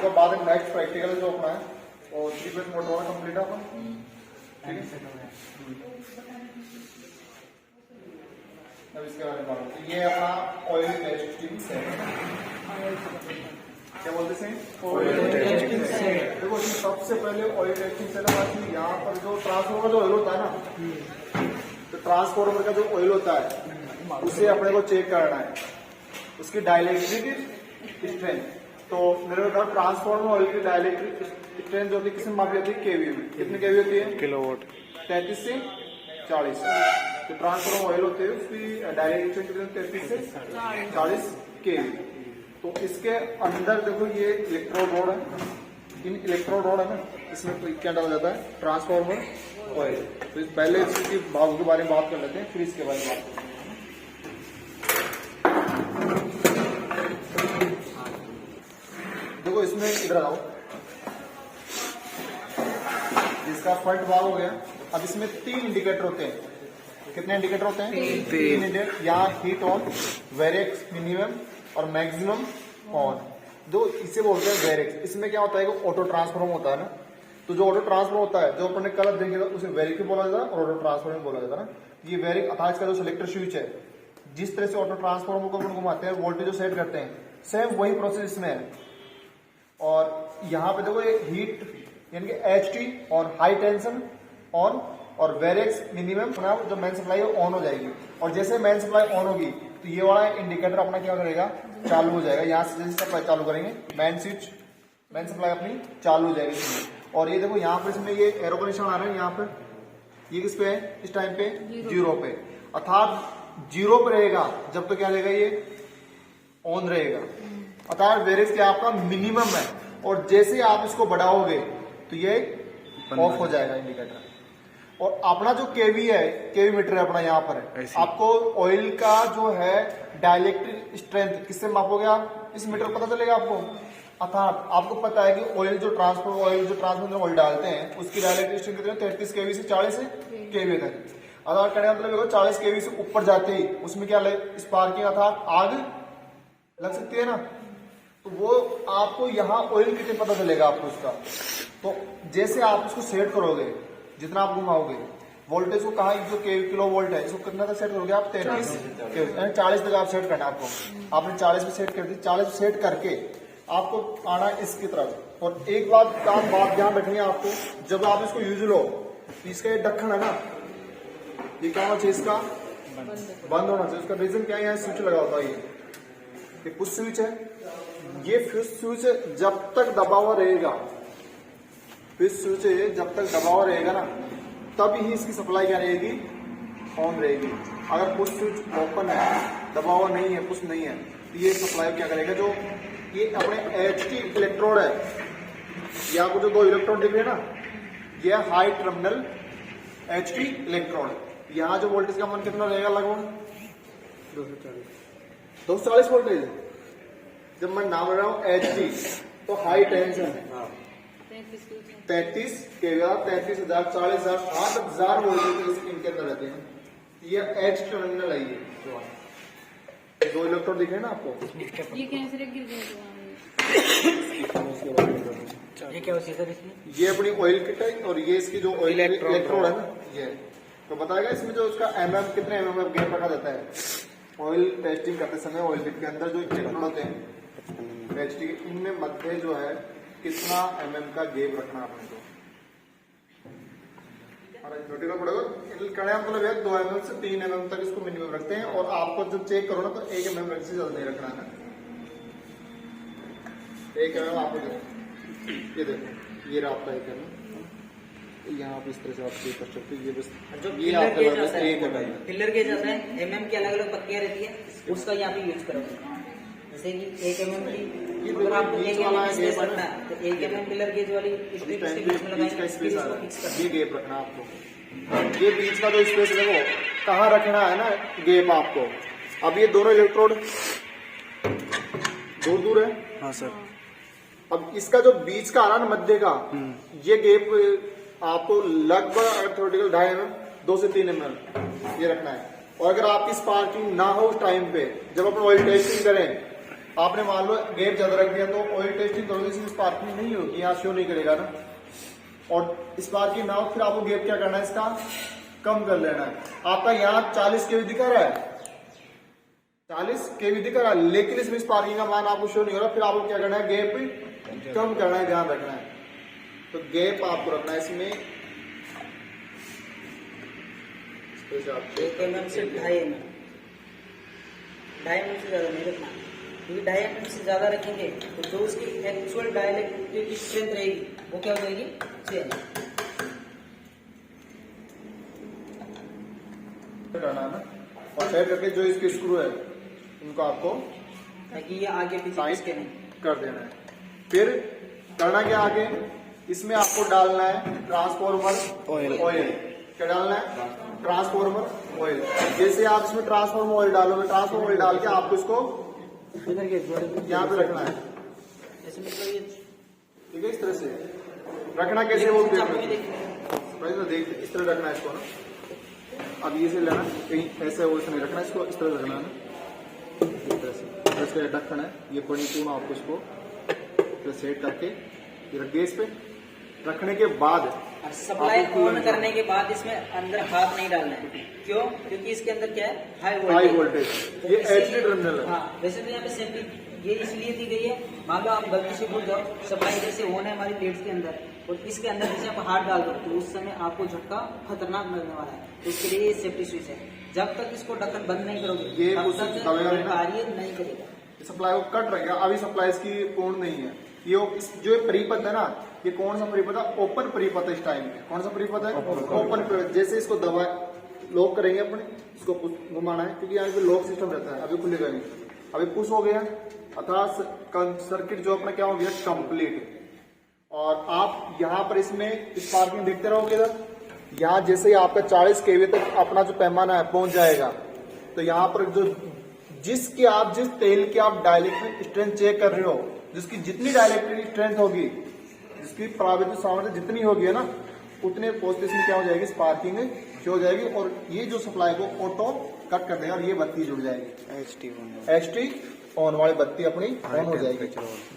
उसके बाद next practical जो अपना है वो 3 फेज मोटर वाला कंप्लीट है अपन, ठीक है। अब इसके बारे में बात करते हैं। ये अपना ऑयल टेस्टिंग सेट, क्या बोलते हैं, ऑयल टेस्टिंग सेट। देखो सबसे पहले ऑयल टेस्टिंग सेट है यहाँ पर जो ट्रांसफार्मर का जो ऑयल होता है ना, तो ट्रांसफार्मर का जो ऑयल होता है उसे अपने को चेक करना है, उसकी डाइलेक्ट्रिक स्ट्रेंथ। तो मेरे को ट्रांसफार्मर ऑयल की डाइलेक्ट्रिक स्ट्रेंथ जो होती है किसमें मापी जाती है, केवी में। कितनी केवी होती है, किलोवाट, 33 से 40। तो ट्रांसफार्मर ऑयल होते हैं उसकी डाइलेक्ट्रिक स्ट्रेंथ 33 से 40 केवी। तो इसके अंदर देखो ये इलेक्ट्रोड रोड है, इन इलेक्ट्रोड रोड है ना, इसमें क्या डाला जाता है, ट्रांसफार्मर ऑयल। तो पहले इसकी भाग के बारे में बात कर लेते हैं, फिर इसके बारे में बात करते हैं। देखो इसमें इधर आओ, इसका फ्रंट भाग हो गया। अब इसमें 3 इंडिकेटर होते हैं। कितने इंडिकेटर होते हैं, 3 इंडिकेटर। यहाँ हीट ऑन, वेरेक्स मिनिमम और मैक्सिमम ऑन, जो इसे बोलते हैं वेरेक्स। इसमें क्या होता है कि ऑटो ट्रांसफॉर्मर होता है ना, तो जो ऑटो ट्रांसफॉर्मर होता है जो अपने कलर देखेगा उसे वेरिक बोला जाता है और ऑटो ट्रांसफॉर्मर बोला जाता है ना। ये वेरिक अर्थात इसका जो सिलेक्टर स्विच है, जिस तरह से ऑटो ट्रांसफॉर्मर को अपन घुमाते हैं, वोल्टेज जो सेट करते हैं, सेम वही प्रोसेस इसमें है। और यहाँ पे देखो ये हीट यानी कि HT और हाई टेंशन ऑन, और वेरेक्स मिनिमम जो मेन सप्लाई है ऑन हो जाएगी। और जैसे मेन सप्लाई ऑन होगी तो ये वाला इंडिकेटर अपना क्या करेगा, चालू हो जाएगा। यहाँ से जैसे सप्लाई चालू करेंगे, मेन स्विच, मेन सप्लाई अपनी चालू हो जाएगी इसमें। और ये देखो यहाँ पर इसमें ये एरो का निशान आ रहा है, यहाँ पर ये किस पे है, इस टाइम पे 0 पे, अर्थात 0 पे रहेगा जब तो क्या रहेगा, ये ऑन रहेगा। अर्थात वेरेक्स क्या आपका मिनिमम है, और जैसे आप इसको बढ़ाओगे तो ये ऑफ हो जाएगा इंडिकेटर। और अपना जो केवी है, केवी मीटर है अपना, यहाँ पर आपको ऑयल का जो है डाइलेक्ट्रिक स्ट्रेंथ किससे मापोगे आप, इस मीटर पता चलेगा आपको। अर्थात आपको पता है कि ऑयल जो ट्रांसफर ऑयल डालते हैं उसकी डाइलेक्ट्रिक स्ट्रेंथ कितनी है, 33 केवी से 40 केवी तक। अर्थात कहने का मतलब 40 केवी से ऊपर जाते ही उसमें क्या स्पार्किंग अर्थात आग लग सकती है ना। तो वो आपको यहाँ ऑयल कितने पता चलेगा आपको उसका। तो जैसे आप उसको सेट करोगे, जितना आप घुमाओगे, वोल्टेज को कहा जो किलो वोल्ट है, इसको कितना तक सेट करोगे आप, 33 40 तक आप सेट करना है आपको। आपने 40 पे सेट कर दी, 40 पे सेट करके आपको आना इसकी तरफ। और एक बात ध्यान रखनी है आपको, जब आप इसको यूज लो, इसका ये ढक्कन है ना, ये क्या होना चाहिए, इसका बंद होना चाहिए। उसका रीजन क्या है, यहाँ स्विच लगा होता है, ये पुश स्विच है। ये फ्यूज स्विच जब तक दबा हुआ रहेगा, फ्यूज स्विच जब तक दबा हुआ रहेगा ना, तब ही इसकी सप्लाई क्या रहेगी, ऑन रहेगी। अगर पुश स्विच ओपन है, दबा हुआ नहीं है, पुश नहीं है, तो ये सप्लाई क्या करेगा, जो ये अपने HT इलेक्ट्रोड है, ये आपको जो 2 इलेक्ट्रोड दिख रहे हैं ना, ये हाई टर्मिनल HT इलेक्ट्रोड। यहाँ जो वोल्टेज का मान कितना रहेगा, लगभग 240 वोल्टेज। जब मैं नाम रहा हूँ HT, तो हाई टेंशन है 33 केवी, 33,000 40,000 8,000 वोल्टेज इनके अंदर रहते हैं। ये H टर्मिनल है, ये 2 इलेक्ट्रोड दिख रहे हैं ना आपको। ये कैसे गिर गए, ये क्या होती है, ये अपनी ऑयल किट है, और ये इसकी जो ऑयल इलेक्ट्रोड है ना, ये तो बताएगा इसमें जो उसका कितने mm गैप रखा जाता है। ऑयल टेस्टिंग करते समय ऑयल किट के अंदर जो इलेक्ट्रोड होते हैं HT, इनमें मध्य जो है कितना mm का गैप रखना अपने को, छोटे का पड़ेगा। मतलब है 2 mm से 3 mm तक इसको मिनिमम रखते हैं। और आपको जब चेक करो ना, तो 1 mm से ज्यादा नहीं रखना है, 1 mm आपको ये देखो, ये रहा आपका 1 mm। यहाँ पे इस तरह से आप चेक कर सकते हो। ये बस जो ये आपका पिलर गेज आता है, MM की अलग अलग पत्तियां रहती है, उसका यहाँ पे यूज करो। जैसे कि 1 mm की, अगर आपको 1 mm स्पेस रखना है तो 1 mm पिलर गेज वाली स्ट्रिप इसके बीच में लगाएंगे, ये गैप रखना आपको। ये बीच का जो स्पेस है वो कहाँ रखना है ना, गैप आपको। अब ये दोनों इलेक्ट्रोड दूर है, हाँ सर। अब इसका जो बीच का आ रहा है ना, मध्य का, ये गैप आपको लगभग थ्योरेटिकल 2.5 mm 2 से 3 mm ये रखना है। और अगर आपकी स्पार्किंग ना हो उस टाइम पे, जब अपन ऑयल टेस्टिंग करें, आपने मान लो गैप ज्यादा रख दिया तो ऑयल टेस्टिंग करोगे इसमें स्पार्किंग नहीं होगी, यहाँ शो नहीं करेगा ना। और स्पार्किंग ना हो फिर आपको गैप क्या करना है, इसका कम कर लेना है। आपका यहाँ 40 kV दिखा रहा है, 40 kV दिखा रहा है, लेकिन इसमें स्पार्किंग का मान आपको शो नहीं हो रहा, फिर आपको क्या करना है, गैप कम करना है, ध्यान रखना है। तो गैप आपको रखना है इसमें 1 mm से 2.5 mm, 2.5 mm से ज्यादा नहीं रखना, क्योंकि 2.5 mm से ज्यादा रखेंगे तो जो उसकी एक्चुअल डायलेक्ट्रिक स्ट्रेंथ रहेगी वो क्या हो जाएगी, चेंज करना है ना। और फिर करके जो इसके स्क्रू है उनको आपको ताकि ये आगे पीछे टाइट खिसके नहीं। कर देना है। फिर करना क्या आगे, इसमें आपको डालना है ट्रांसफॉर्मर ऑयल। क्या डालना है, ट्रांसफॉर्मर ऑयल। जैसे आप इसमें ट्रांसफॉर्मर ऑयल डालोगे, ट्रांसफॉर्मर ऑयल डाल के आपको इसको यहाँ पे रखना है, जैसे मतलब ये ठीक है। इस तरह से रखना, कैसे वो चाकू में देखिए, देख, इस तरह रखना है इसको ना। अब ये से लेना, कहीं ऐसे वो नहीं रखना, इसको इस तरह रखना है ना, इस तरह से। इसका ढक्कन है, ये बड़ी पूर्ण आपको इसको सेट करके ये रख दिया। इस पे रखने के बाद और सप्लाई ऑन करने के बाद इसमें अंदर हाथ नहीं डालना है। क्यों? क्योंकि इसके अंदर क्या है, हाई वोल्टेज। ये एचडी टर्मिनल है। हाँ, वैसे तो यहाँ पे सेफ्टी ये इसलिए दी गई है, मान लो आप गलती से भूल जाओ, सप्लाई जैसे ऑन है हमारी प्लेट्स के अंदर और इसके अंदर जैसे आप हाथ डाल दो तो उस समय आपको झटका खतरनाक लगने वाला है। तो इसके लिए ये सेफ्टी स्विच है। जब तक इसको ढक्कन बंद नहीं करोगे ये तब कुछ तक दबाएगा ये कार्य नहीं करेगा। सप्लाई को कट रहेगा। अभी सप्लाई इसकी पूर्ण नहीं है। ये जो परिपथ है ना, ये कौन सा परिपथ है, ओपन परिपथ है। इस टाइम पे कौन सा परिपथ है, ओपन परिपथ। जैसे इसको दबा लॉक करेंगे अपने, इसको घुमाना है क्योंकि यहाँ पे लॉक सिस्टम रहता है, अभी खुलेगा नहीं। अभी पुश हो गया अर्थात सर्किट जो अपना क्या हो गया, कंप्लीट। और आप यहाँ पर इसमें स्पार्किंग देखते रहोगे इधर, यहाँ जैसे ही आपका 40 kV तक अपना जो पैमाना है पहुंच जाएगा, तो यहाँ पर जो जिस तेल की आप डाइलेक्ट्रिक स्ट्रेंथ चेक कर रहे हो, जिसकी जितनी डाइलेक्ट्रिक स्ट्रेंथ होगी, जिसकी प्राविधिक सामर्थ्य जितनी होगी है ना, उतने पोस्ट इसमें क्या हो जाएगी, स्पार्किंग हो जाएगी। और ये जो सप्लाई को ऑटो कट कर देगा और ये बत्ती जुड़ जाएगी, एचटी ऑन वाली बत्ती अपनी ऑन हो जाएगी।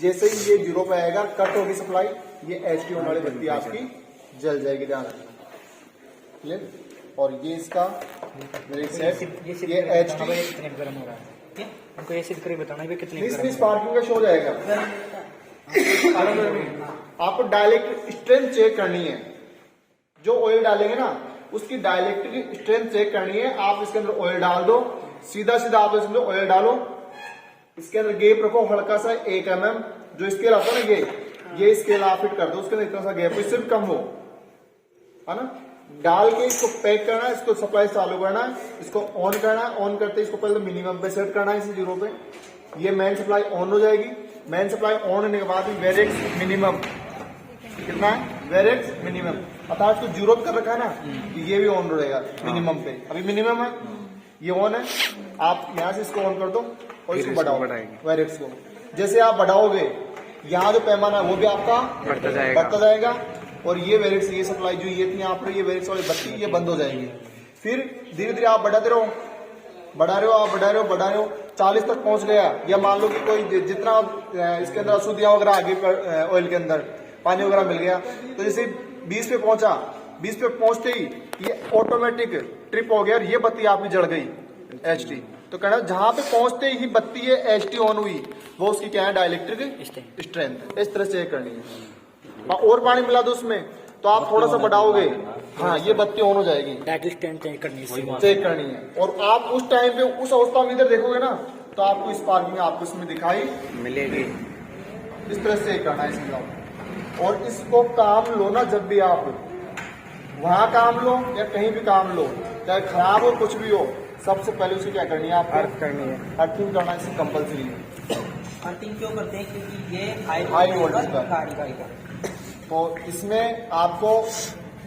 जैसे ही ये 0 पे आएगा, कट होगी सप्लाई, ये एचटी ऑन वाली बत्ती आपकी जल जाएगी। ध्यान रखना, क्लियर। और ये इसका ये एचटी कितने गर्म हो रहा है, हमको ये सिद्ध करके बताना है कितने इसमें स्पार्किंग का शो जाएगा। आपको डायलेक्ट्रिक स्ट्रेंथ चेक करनी है। जो ऑयल डालेंगे ना, उसकी डायलेक्ट्रिक स्ट्रेंथ चेक करनी है। आप इसके अंदर ऑयल डाल दो, सीधा आप इसके अंदर ऑयल डालो, इसके अंदर गैप रखो हल्का सा 1 mm। जो स्केल आता है ना, ये स्केल आप फिट कर दो, उसके अंदर इतना सा गैप, इससे भी कम हो, है ना। डाल के इसको पैक करना है, इसको सप्लाई चालू करना है, इसको ऑन करना है। ऑन करते इसको पहले मिनिमम पे सेट करना है, इसी 0 पे। ये मेन सप्लाई ऑन हो जाएगी। मेन सप्लाई ऑन होने के बाद वेरिएक्स मिनिमम कितना है, वेरिएक्स मिनिमम, अर्थात इसको 0 कर रखा है ना, ये भी ऑन रहेगा मिनिमम पे। अभी मिनिमम है, ये ऑन है। आप यहाँ से इसको ऑन कर दो और इसको बढ़ाओ वेरिएक्स को। जैसे आप बढ़ाओगे, यहाँ जो पैमाना है वो भी आपका बढ़ता जाएगा। और ये वेरिएक्स, ये सप्लाई जो ये थी यहाँ पर, ये वेरिएक्स वाली बत्ती ये बंद हो जाएगी। फिर धीरे धीरे आप बढ़ा रहे हो 40 तक पहुंच गया। या मान लो कि कोई जितना इसके अंदर अशुद्धियां वगैरह आगे ऑयल के अंदर पानी वगैरह मिल गया, तो जैसे 20 पे पहुंचा, 20 पे पहुंचते ही ये ऑटोमेटिक ट्रिप हो गया और ये बत्ती आपकी जल गई एचटी। तो कहना जहां पे पहुंचते ही बत्ती ये एचटी ऑन हुई, वो उसकी क्या है, डाइलेक्ट्रिक स्ट्रेंथ। इस तरह से करनी है। और पानी मिला दो उसमें, तो आप थोड़ा सा बढ़ाओगे, हाँ, ये बत्ती ऑन हो जाएगी। चेक करनी है। और आप उस टाइम पे उस अवस्था में इधर देखोगे ना, तो आपको स्पार्किंग आपको इसमें दिखाई मिलेगी। इस तरह से करना है इसमें। और इसको काम लो ना, जब भी आप वहां काम लो या कहीं भी काम लो, चाहे खराब हो कुछ भी हो, सबसे पहले उसे क्या करनी है, आपको अर्थ करनी है। अर्थिंग करना इससे कंपल्सरी है। अर्थिंग क्यों करते हैं, क्योंकि ये हाई वोल्टेज का कार्य करेगा। तो इसमें आपको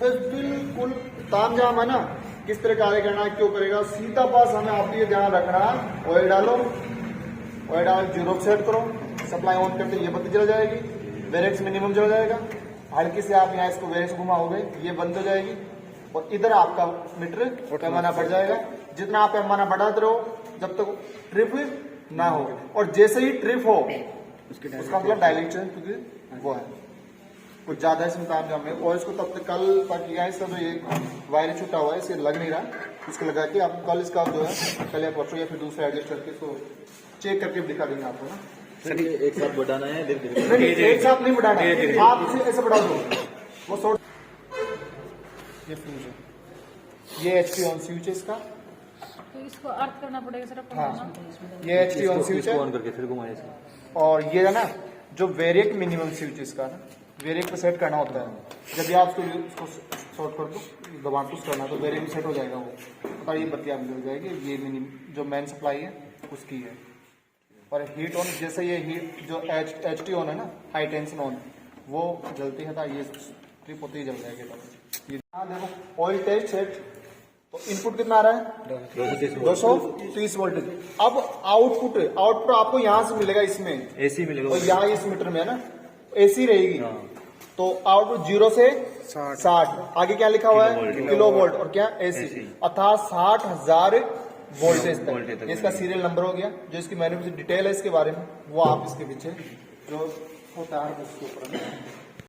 बिल्कुल तामझाम है ना, किस तरह कार्य करना है, क्यों करेगा, सीधा पास हमें आपको ये ध्यान रखना है। ऑयल डालो, ऑयल डाल 0 सेट करो, सप्लाई ऑन करते ये बत्ती जल जाएगी, वेरिएक्स मिनिमम जल जाएगा। हल्की से आप यहाँ इसको वेरिएक्स घुमाओगे, ये बंद हो जाएगी। और इधर आपका मीटर पैमाना बढ़ जाएगा। जितना आप पैमाना बढ़ाते रहो, जब तक ट्रिप ना हो, और जैसे ही ट्रिप हो उसका मतलब डायरेक्ट चेंज, क्योंकि वो है कुछ ज्यादा इसमें काम जाम है। और इसको तब तक कल तक किया है, इसका जो ये वायर छूटा हुआ है इसे लग नहीं रहा, इसको लगा के आप कल इसका जो है कल या परसों या फिर दूसरा एडजस्ट करके इसको चेक करके दिखा देंगे आपको ना। सर ये एक साथ बढ़ाना है, नहीं, एक साथ नहीं बढ़ाना है, आप इसे ऐसे बढ़ा दो वो शॉर्ट। ये फ्यूज है, ये एचटी ऑन स्विच है इसका। तो इसको अर्थ करना पड़ेगा सर आपको। हाँ, ये एचटी ऑन स्विच है। ऑन करके फिर घुमाए इसको। और ये है ना जो वेरिएक मिनिमम स्विच इसका ना, वेरिएक पे सेट करना होता है। जब भी आप इसको शॉर्ट कर दो, दबा पुश करना, तो वेरिएक में सेट हो जाएगा वो। और ये बत्ती आप मिल जाएगी, ये मिनिमम जो मेन सप्लाई है उसकी है। और हीट ऑन, जैसे ये हीट जो एच टी ऑन है ना, हाई टेंशन ऑन, वो जलती है था, ये ट्रिप होती ही जल जाएगी। ये देखो ऑयल टेस्ट सेट, तो इनपुट कितना आ रहा है 230 वोल्ट। अब आउटपुट आपको यहाँ से मिलेगा, इसमें एसी मिलेगा, और यहाँ इस मीटर में है ना एसी रहेगी। तो आउटपुट 0 से 60, आगे क्या लिखा हुआ है किलो वोल्ट, और क्या एसी, अर्थात 60,000 वोल्टेज तक। इसका सीरियल नंबर हो गया। जो इसकी मैन्युफैक्चरिंग डिटेल है इसके बारे में, वो आप इसके पीछे जो होता है उसके ऊपर